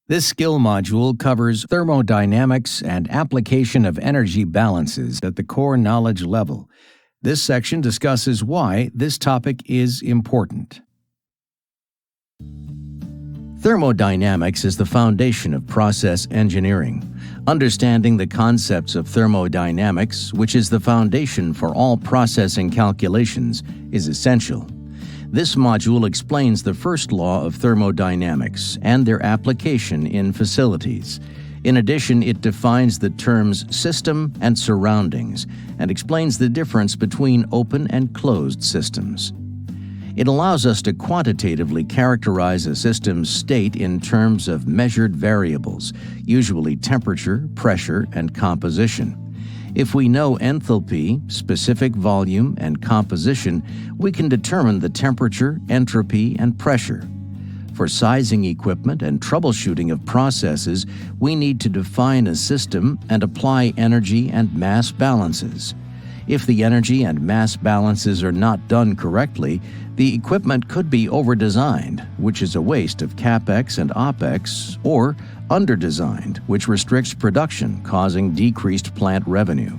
This skill module covers thermodynamics and application of energy balances at the core knowledge level. This section discusses why this topic is important. Thermodynamics is the foundation of process engineering. Understanding the concepts of thermodynamics, which is the foundation for all processing calculations, is essential. This module explains the first law of thermodynamics and their application in facilities. In addition, it defines the terms system and surroundings and explains the difference between open and closed systems. It allows us to quantitatively characterize a system's state in terms of measured variables, usually temperature, pressure, and composition. If we know enthalpy, specific volume, and composition, we can determine the temperature, entropy, and pressure. For sizing equipment and troubleshooting of processes, we need to define a system and apply energy and mass balances. If the energy and mass balances are not done correctly, the equipment could be over-designed, which is a waste of CapEx and OpEx, or under-designed, which restricts production, causing decreased plant revenue.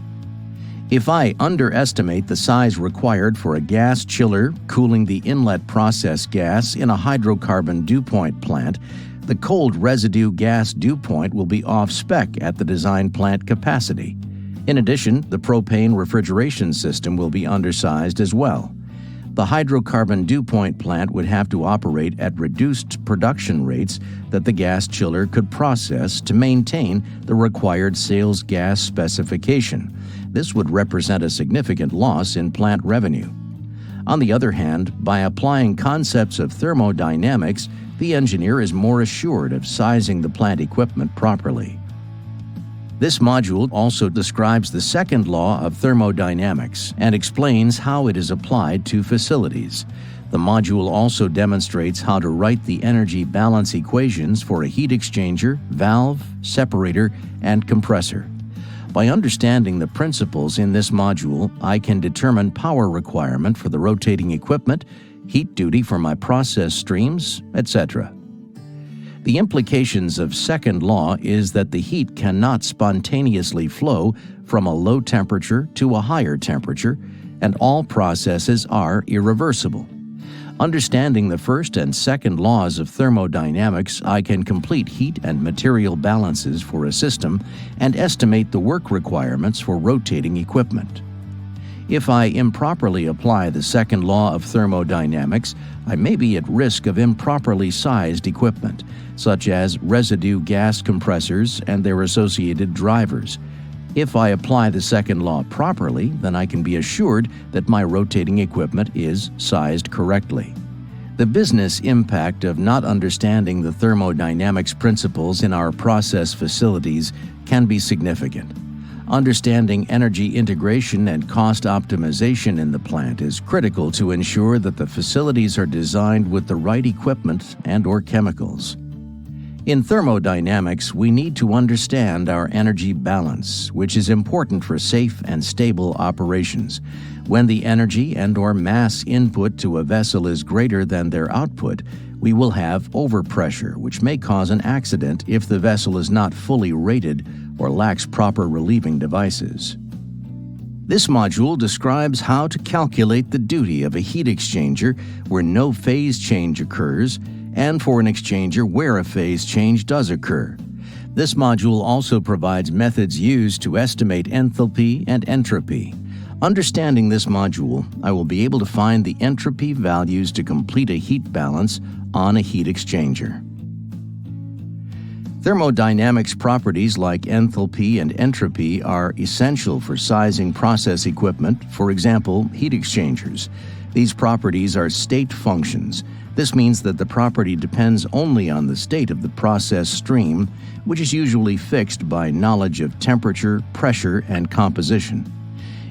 If I underestimate the size required for a gas chiller cooling the inlet process gas in a hydrocarbon dew point plant, the cold residue gas dew point will be off-spec at the design plant capacity. In addition, the propane refrigeration system will be undersized as well. The hydrocarbon dew point plant would have to operate at reduced production rates that the gas chiller could process to maintain the required sales gas specification. This would represent a significant loss in plant revenue. On the other hand, by applying concepts of thermodynamics, the engineer is more assured of sizing the plant equipment properly. This module also describes the second law of thermodynamics and explains how it is applied to facilities. The module also demonstrates how to write the energy balance equations for a heat exchanger, valve, separator, and compressor. By understanding the principles in this module, I can determine power requirement for the rotating equipment, heat duty for my process streams, etc. The implications of second law is that the heat cannot spontaneously flow from a low temperature to a higher temperature, and all processes are irreversible. Understanding the first and second laws of thermodynamics, I can complete heat and material balances for a system and estimate the work requirements for rotating equipment. If I improperly apply the second law of thermodynamics, I may be at risk of improperly sized equipment, such as residue gas compressors and their associated drivers. If I apply the second law properly, then I can be assured that my rotating equipment is sized correctly. The business impact of not understanding the thermodynamics principles in our process facilities can be significant. Understanding energy integration and cost optimization in the plant is critical to ensure that the facilities are designed with the right equipment and/or chemicals. In thermodynamics, we need to understand our energy balance, which is important for safe and stable operations. When the energy and/or mass input to a vessel is greater than their output, we will have overpressure, which may cause an accident if the vessel is not fully rated or lacks proper relieving devices. This module describes how to calculate the duty of a heat exchanger where no phase change occurs, and for an exchanger where a phase change does occur. This module also provides methods used to estimate enthalpy and entropy. Understanding this module, I will be able to find the entropy values to complete a heat balance on a heat exchanger. Thermodynamics properties like enthalpy and entropy are essential for sizing process equipment, for example, heat exchangers. These properties are state functions. This means that the property depends only on the state of the process stream, which is usually fixed by knowledge of temperature, pressure, and composition.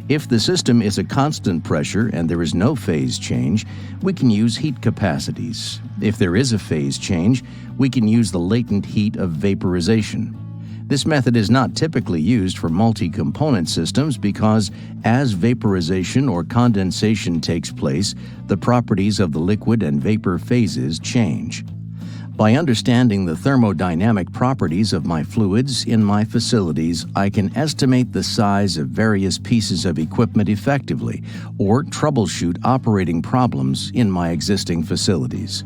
If the system is a constant pressure and there is no phase change, we can use heat capacities. If there is a phase change, we can use the latent heat of vaporization. This method is not typically used for multi-component systems because as vaporization or condensation takes place, the properties of the liquid and vapor phases change. By understanding the thermodynamic properties of my fluids in my facilities, I can estimate the size of various pieces of equipment effectively or troubleshoot operating problems in my existing facilities.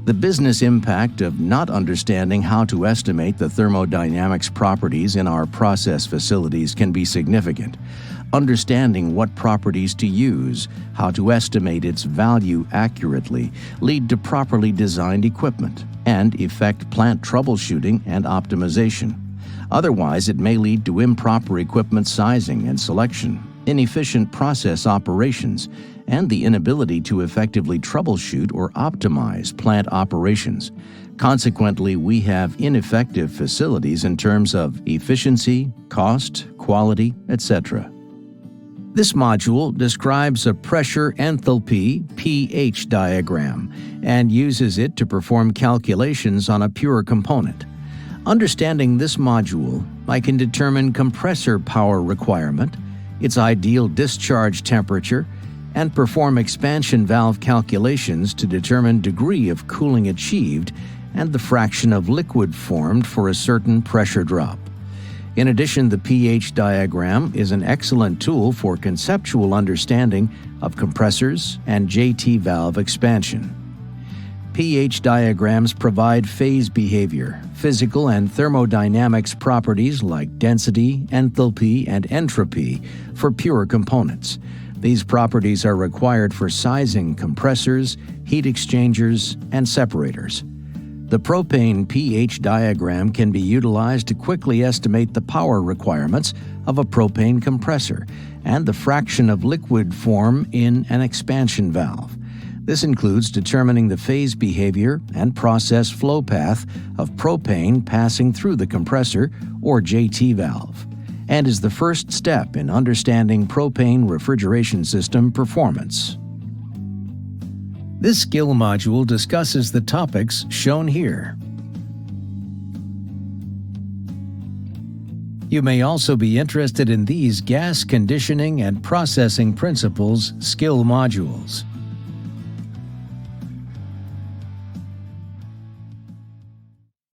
The business impact of not understanding how to estimate the thermodynamics properties in our process facilities can be significant. Understanding what properties to use, how to estimate its value accurately, lead to properly designed equipment, and effect plant troubleshooting and optimization. Otherwise, it may lead to improper equipment sizing and selection, inefficient process operations, and the inability to effectively troubleshoot or optimize plant operations. Consequently, we have ineffective facilities in terms of efficiency, cost, quality, etc. This module describes a pressure enthalpy pH diagram and uses it to perform calculations on a pure component. Understanding this module, I can determine compressor power requirement, its ideal discharge temperature, and perform expansion valve calculations to determine degree of cooling achieved and the fraction of liquid formed for a certain pressure drop. In addition, the pH diagram is an excellent tool for conceptual understanding of compressors and JT valve expansion. pH diagrams provide phase behavior, physical and thermodynamics properties like density, enthalpy, and entropy for pure components. These properties are required for sizing compressors, heat exchangers, and separators. The propane pH diagram can be utilized to quickly estimate the power requirements of a propane compressor and the fraction of liquid form in an expansion valve. This includes determining the phase behavior and process flow path of propane passing through the compressor or JT valve, and is the first step in understanding propane refrigeration system performance. This skill module discusses the topics shown here. You may also be interested in these gas conditioning and processing principles skill modules.